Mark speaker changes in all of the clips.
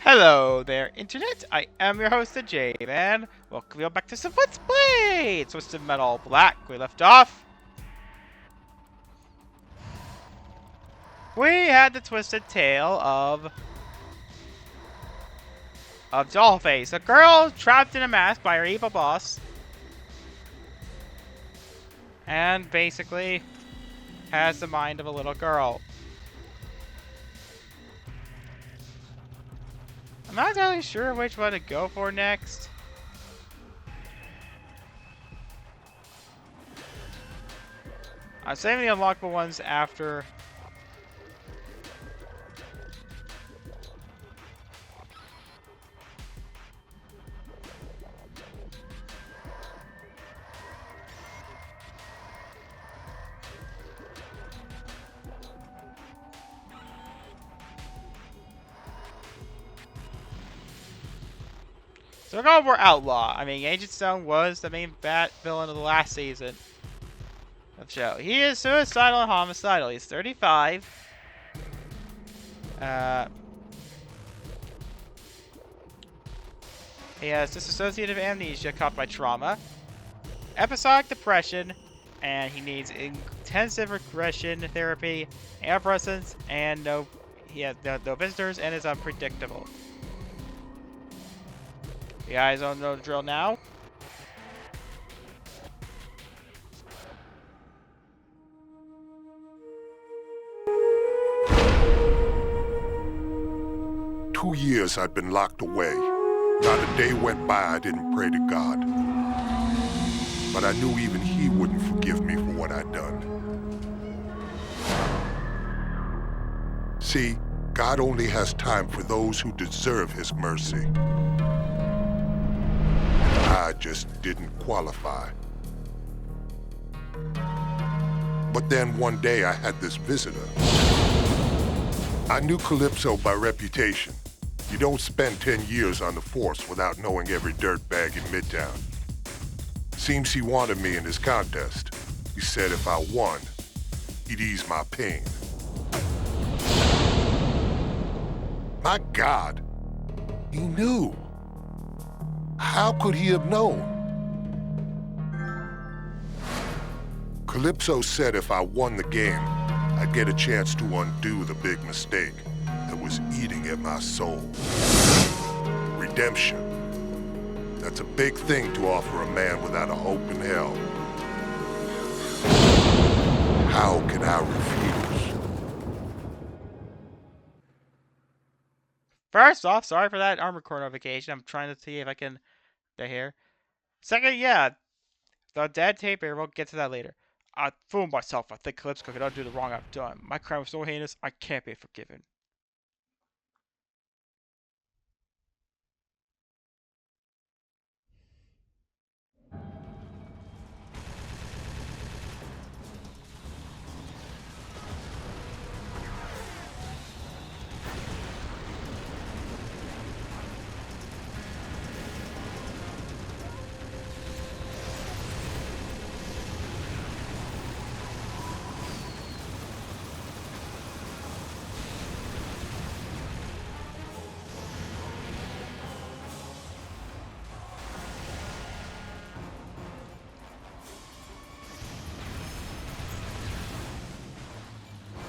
Speaker 1: Hello there, Internet. I am your host, the J-Man. Welcome you all back to some Let's Play! Twisted Metal Black. We left off. We had the twisted tale of Dollface, a girl trapped in a mask by her evil boss, and basically has the mind of a little girl. I'm not entirely sure which one to go for next. I'm saving the unlockable ones after. So we're going for Outlaw. I mean, Agent Stone was the main bat villain of the last season of the show. He is suicidal and homicidal. He's 35. He has dissociative amnesia caused by trauma, episodic depression, and he needs intensive regression therapy, antidepressants, and he has no visitors and is unpredictable. You guys don't know the drill now.
Speaker 2: Two years I'd been locked away. Not a day went by I didn't pray to God. But I knew even He wouldn't forgive me for what I'd done. See, God only has time for those who deserve His mercy. I just didn't qualify. But then one day I had this visitor. I knew Calypso by reputation. You don't spend 10 years on the force without knowing every dirtbag in Midtown. Seems he wanted me in his contest. He said if I won, he'd ease my pain. My God, he knew. How could he have known? Calypso said if I won the game, I'd get a chance to undo the big mistake that was eating at my soul. Redemption. That's a big thing to offer a man without a hope in hell. How can I refuse?
Speaker 1: First off, sorry for that armor core notification. I'm trying to see if I can get here. Second, yeah, the dead tape here. We'll get to that later. I fooled myself. I think Calypso could undo the wrong I've done. My crime was so heinous, I can't be forgiven.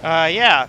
Speaker 1: Yeah.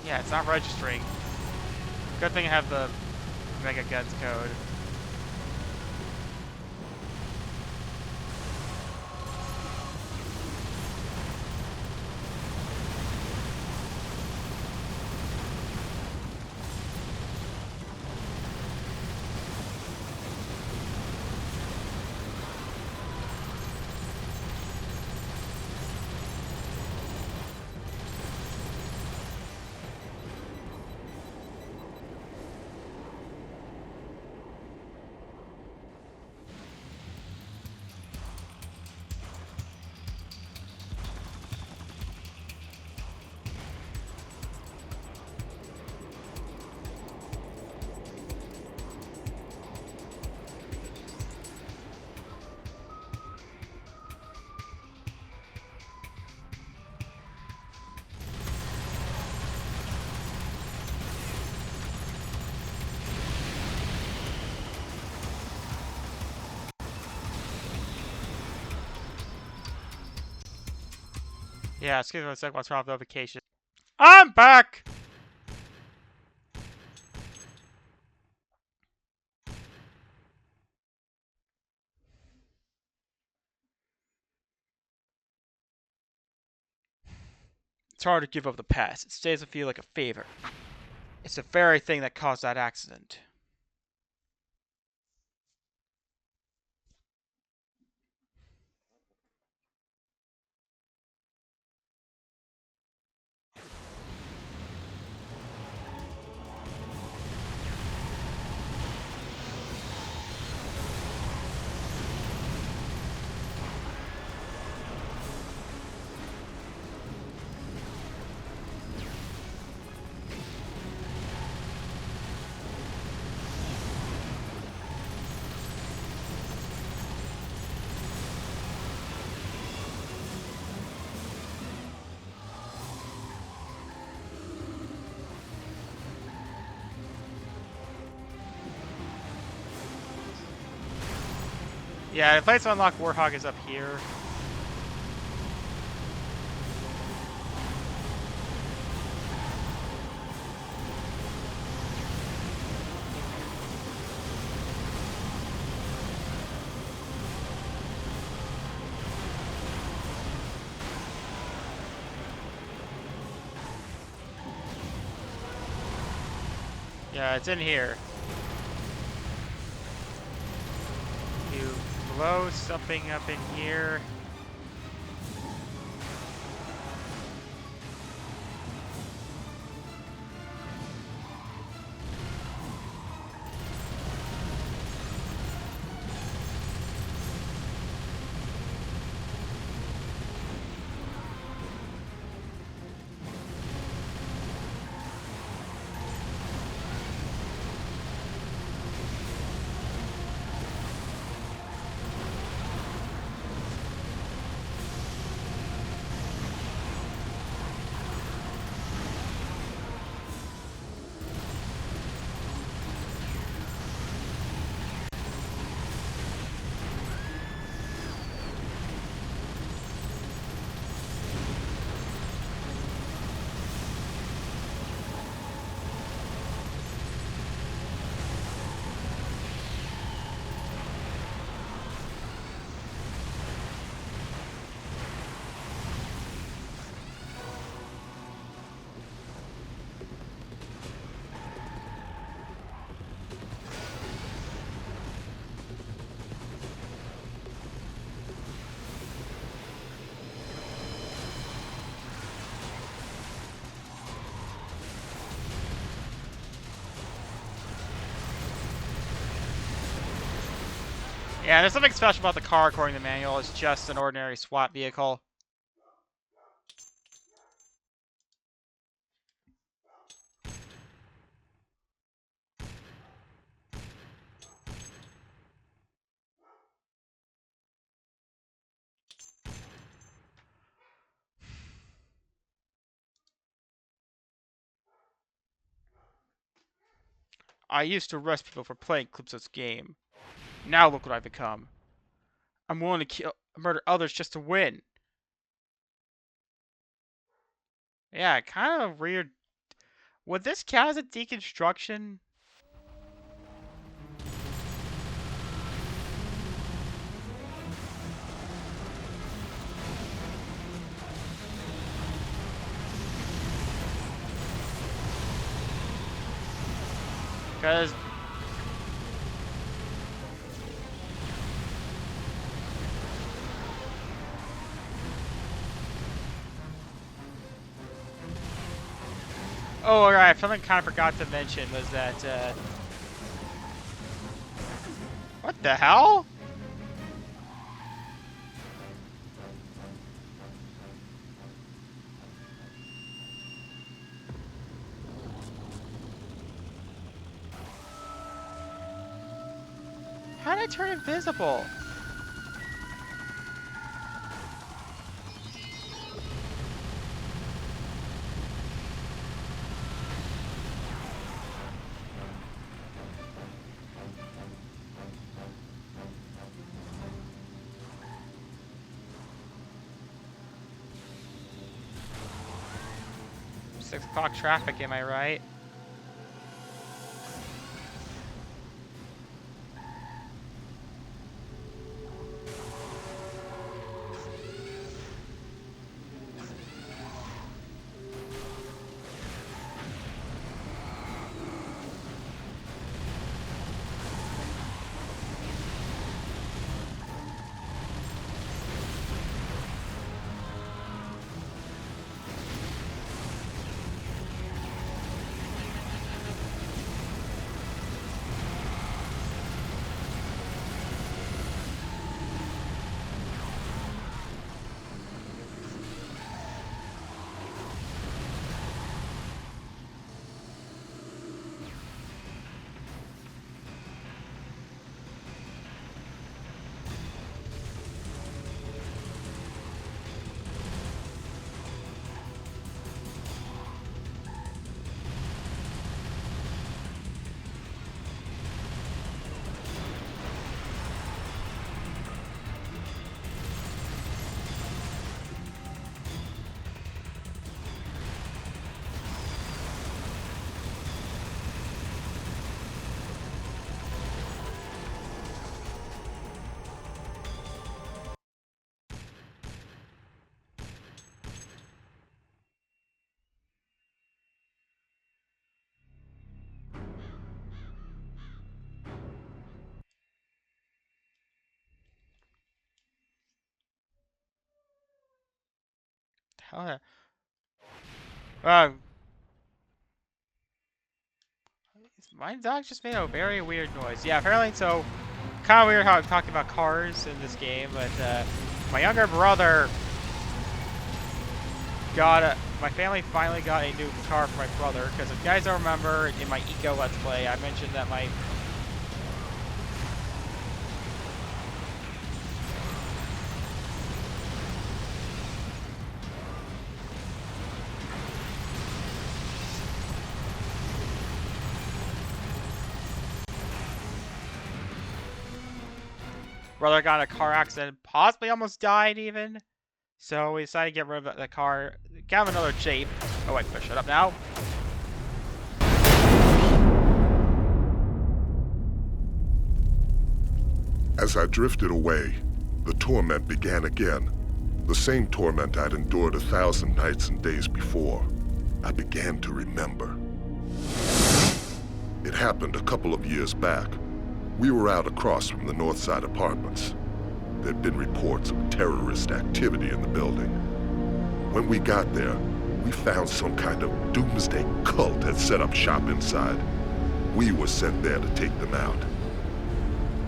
Speaker 1: Yeah, it's not registering. Good thing I have the Mega Guns code. Yeah, excuse me one sec, what's wrong with notification? I'm back! It's hard to give up the past. It stays with you like a favor. It's the very thing that caused that accident. Yeah, the place to unlock Warthog is up here. Yeah, it's in here. You blow something up in here. Yeah, there's something special about the car according to the manual. It's just an ordinary SWAT vehicle. I used to arrest people for playing Calypso's game. Now look what I've become. I'm willing to murder others just to win. Yeah, kind of weird. Would this count as a deconstruction? Because oh, alright, something I kind of forgot to mention was that, what the hell? How did I turn invisible? Six o'clock traffic, am I right? How my dog just made a very weird noise. Yeah, apparently, so, kind of weird how I'm talking about cars in this game, but, my younger brother my family finally got a new car for my brother, because if you guys don't remember, in my Eco Let's Play, I mentioned that my brother got in a car accident, possibly almost died even. So we decided to get rid of the car, get him another Jeep. Oh wait, shut up now.
Speaker 2: As I drifted away, the torment began again. The same torment I'd endured 1,000 nights and days before. I began to remember. It happened a couple of years back. We were out across from the Northside Apartments. There'd been reports of terrorist activity in the building. When we got there, we found some kind of doomsday cult had set up shop inside. We were sent there to take them out.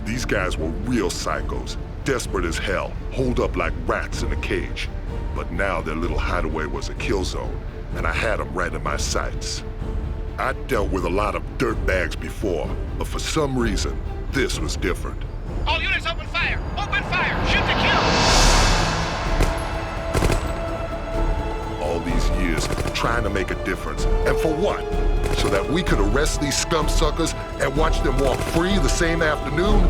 Speaker 2: These guys were real psychos, desperate as hell, holed up like rats in a cage. But now their little hideaway was a kill zone, and I had them right in my sights. I'd dealt with a lot of dirtbags before, but for some reason, this was different.
Speaker 3: All units open fire! Open fire! Shoot to kill!
Speaker 2: All these years trying to make a difference, and for what? So that we could arrest these scum suckers and watch them walk free the same afternoon?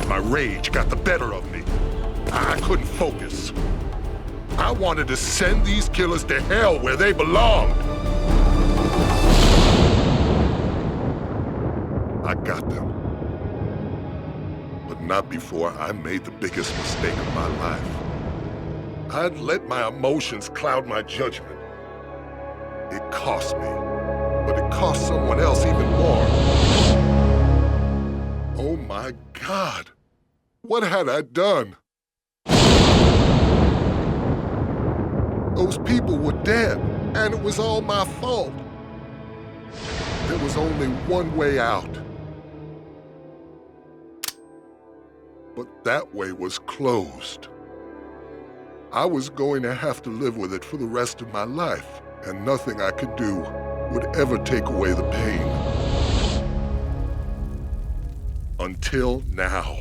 Speaker 2: My rage got the better of me. I couldn't focus. I wanted to send these killers to hell where they belonged. I got them. But not before I made the biggest mistake of my life. I'd let my emotions cloud my judgment. It cost me, but it cost someone else even more. Oh my God, what had I done? Those people were dead, and it was all my fault. There was only one way out. But that way was closed. I was going to have to live with it for the rest of my life, and nothing I could do would ever take away the pain. Until now.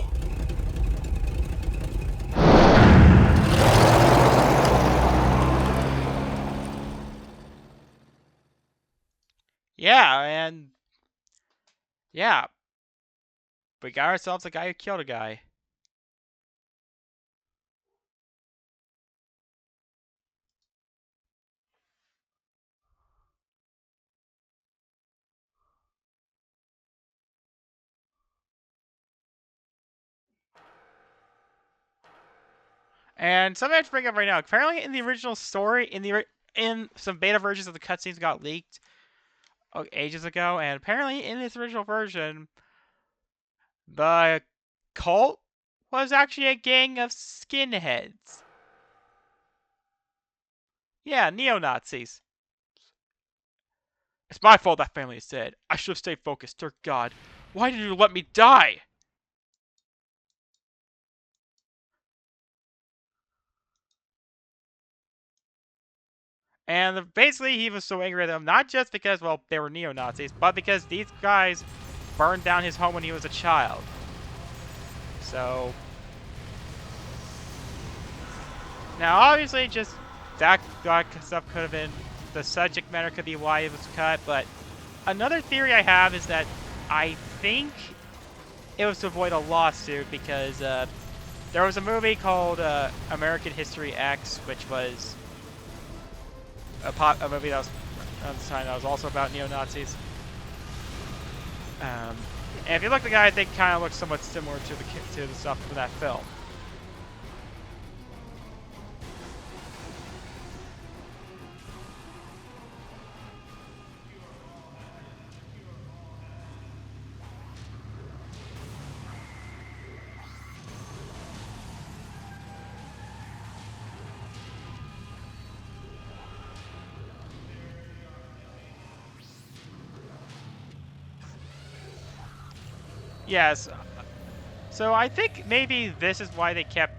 Speaker 1: Yeah, and yeah, we got ourselves a guy who killed a guy. And something I have to bring up right now. Apparently, in the original story, in some beta versions of the cutscenes got leaked ages ago, and apparently in this original version, the cult was actually a gang of skinheads. Yeah, neo-Nazis. It's my fault that family is dead. I should have stayed focused. Dear God, why did you let me die? And basically, he was so angry at them, not just because, well, they were neo-Nazis, but because these guys burned down his home when he was a child. So, now obviously, just that stuff could have been, the subject matter could be why it was cut, but another theory I have is that I think it was to avoid a lawsuit because there was a movie called American History X, which was a movie that was around the time that was also about neo-Nazis. And if you look at the guy, they kind of look somewhat similar to the stuff from that film. Yes. So I think maybe this is why they kept...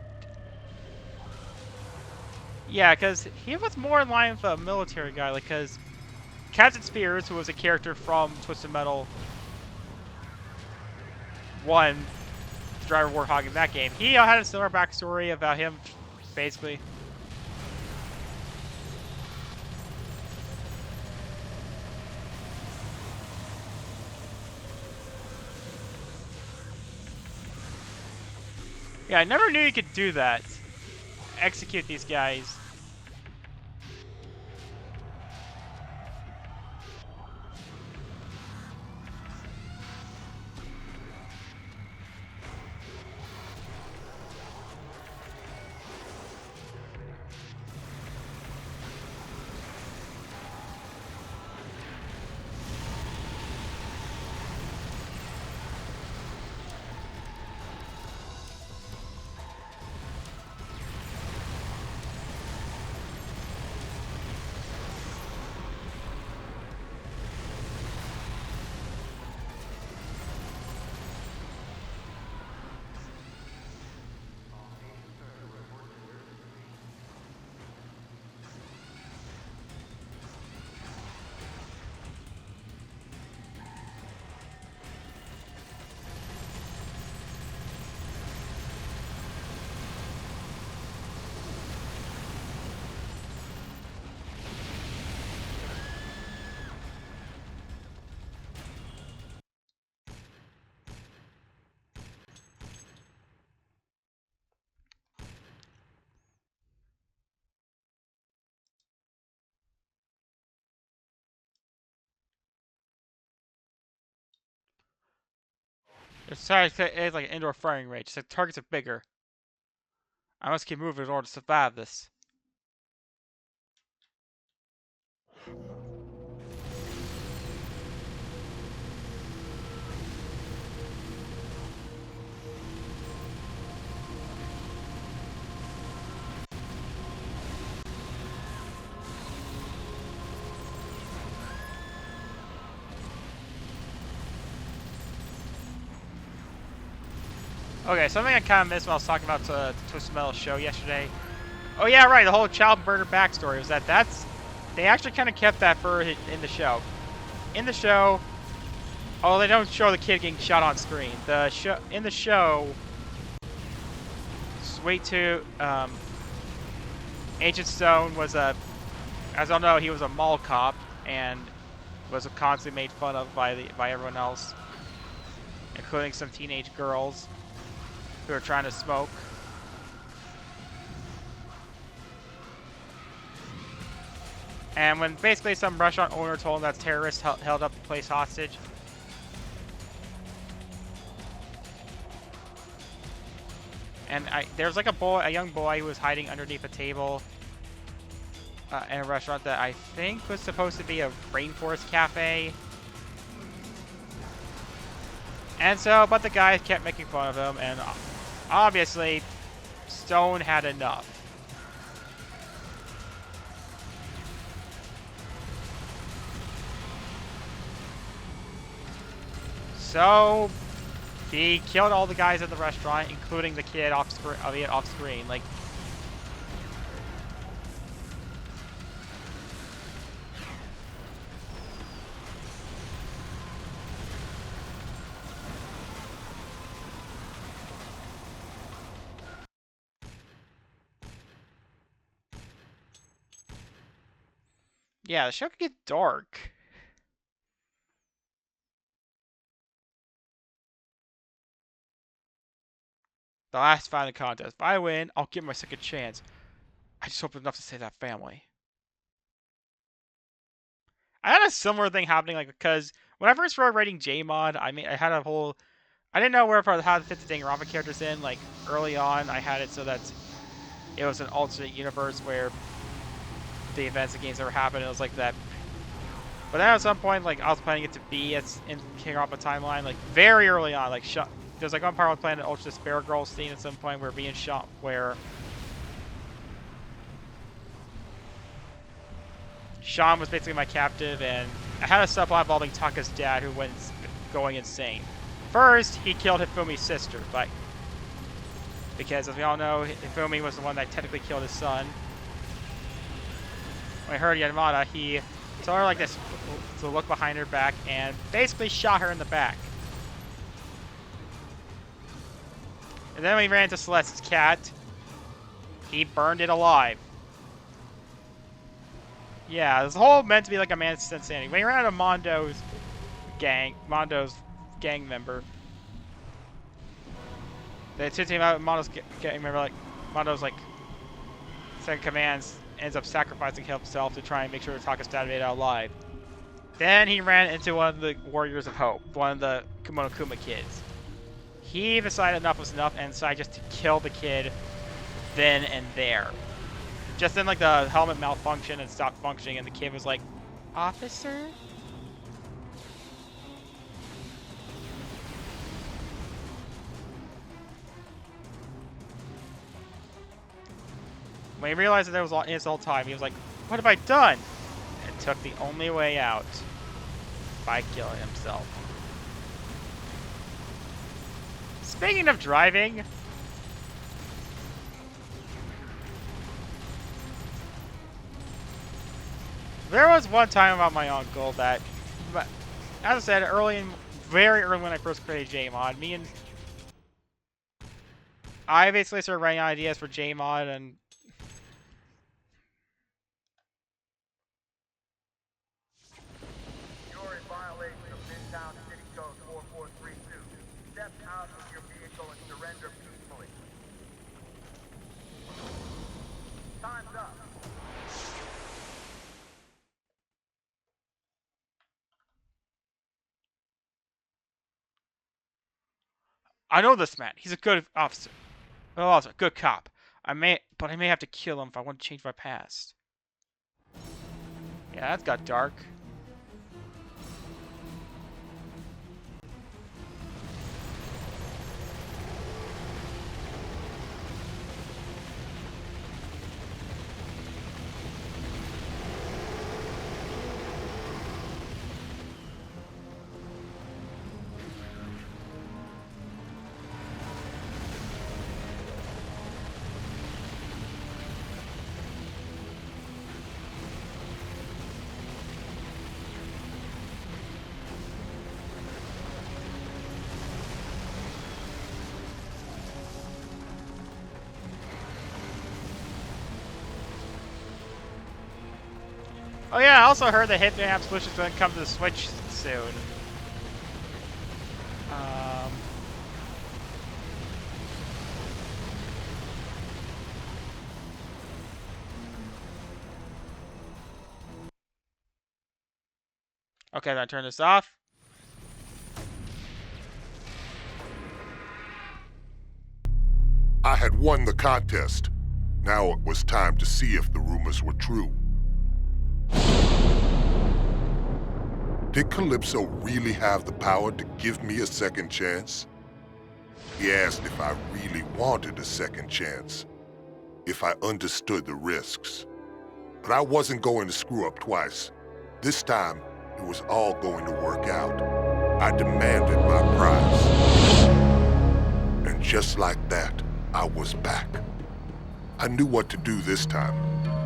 Speaker 1: Yeah, because he was more in line with a military guy, like, because Captain Spears, who was a character from Twisted Metal 1, the Driver Warthog in that game, he had a similar backstory about him, basically. Yeah, I never knew you could do that. Execute these guys. It's like an indoor firing range. So targets are bigger. I must keep moving in order to survive this. Okay, something I kind of missed when I was talking about the Twisted Metal show yesterday. Oh yeah, right. The whole child murder backstory was that's they actually kind of kept that for in the show. In the show, oh, they don't show the kid getting shot on screen. In the show, Sweet Tooth, Agent Stone was as I know, he was a mall cop and was constantly made fun of by everyone else, including some teenage girls who were trying to smoke. And when basically some restaurant owner told him that terrorists held up the place hostage, and there was like a young boy who was hiding underneath a table in a restaurant that I think was supposed to be a rainforest cafe. And so, but the guys kept making fun of him, and obviously, Stone had enough. So, he killed all the guys in the restaurant, including the kid off screen. Like, yeah, the show could get dark. The last fighting contest. If I win, I'll get my second chance. I just hope enough to save that family. I had a similar thing happening, like, because when I first started writing J-Mod, I had a whole... I didn't know how to fit the Danganronpa characters in. Like, early on, I had it so that it was an alternate universe where the events and games never happened. It was like that. But then at some point, like, I was planning it to be in Danganronpa timeline, like, very early on. Like, there's like one part I was planning an Ultra Despair Girl scene at some point where being shot, where Sean was basically my captive, and I had a subplot involving Taka's dad who went going insane. First, he killed Hifumi's sister, because as we all know, Hifumi was the one that technically killed his son. When he heard Yamada, he told her like this to look behind her back and basically shot her in the back. And then when he ran into Celeste's cat, he burned it alive. Yeah, this whole meant to be like a man's insanity. When he ran into Mondo's gang member, the two team out Mondo's gang member, like Mondo's like second commands ends up sacrificing himself to try and make sure Taka's dad made it out alive. Then he ran into one of the Warriors of Hope, one of the Kumonokuma kids. He decided enough was enough and decided just to kill the kid then and there. Just then, like, the helmet malfunctioned and stopped functioning, and the kid was like, "Officer?" When he realized that there was his whole time, he was like, "What have I done?" And took the only way out by killing himself. Speaking of driving, there was one time about my uncle that, as I said, very early when I first created J-Mod, I basically started writing ideas for J-Mod, and
Speaker 4: You're in violation of Midtown City Code 4432. Step out of your vehicle and surrender peacefully. Time's up.
Speaker 1: I know this man. He's a good officer. Oh, also, good cop. But I may have to kill him if I want to change my past. Yeah, that got dark. Oh yeah, I also heard the Hitman solution is going to come to the Switch soon. Okay, then I turn this off.
Speaker 2: I had won the contest. Now it was time to see if the rumors were true. Did Calypso really have the power to give me a second chance? He asked if I really wanted a second chance, if I understood the risks. But I wasn't going to screw up twice. This time, it was all going to work out. I demanded my prize. And just like that, I was back. I knew what to do this time.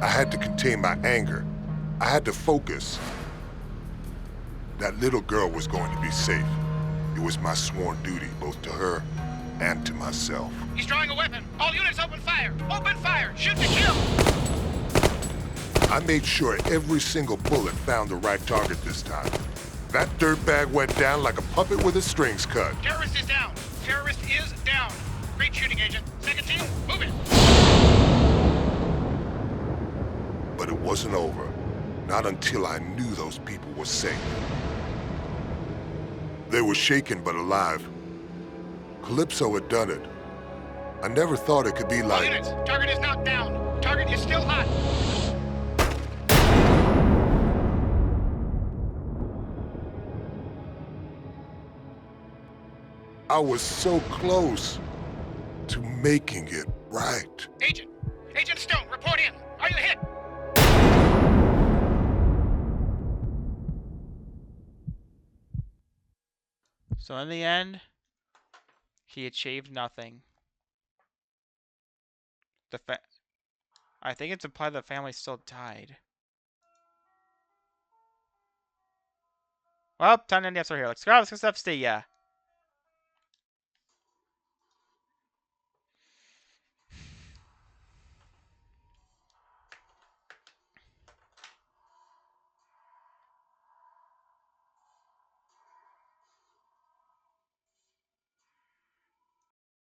Speaker 2: I had to contain my anger. I had to focus. That little girl was going to be safe. It was my sworn duty, both to her and to myself.
Speaker 3: He's drawing a weapon. All units open fire. Open fire. Shoot to kill.
Speaker 2: I made sure every single bullet found the right target this time. That dirtbag went down like a puppet with his strings cut.
Speaker 3: Terrorist is down. Terrorist is down. Great shooting, Agent. Second team, move it.
Speaker 2: But it wasn't over. Not until I knew those people were safe. They were shaken but alive. Calypso had done it. I never thought it could be
Speaker 3: All
Speaker 2: like...
Speaker 3: units, target is not down. Target is still hot.
Speaker 2: I was so close to making it right.
Speaker 3: Agent Stone, report in. Are you hit?
Speaker 1: So in the end, he achieved nothing. I think it's implied the family still died. Well, time to end the episode here. Let's go. Let's go see ya.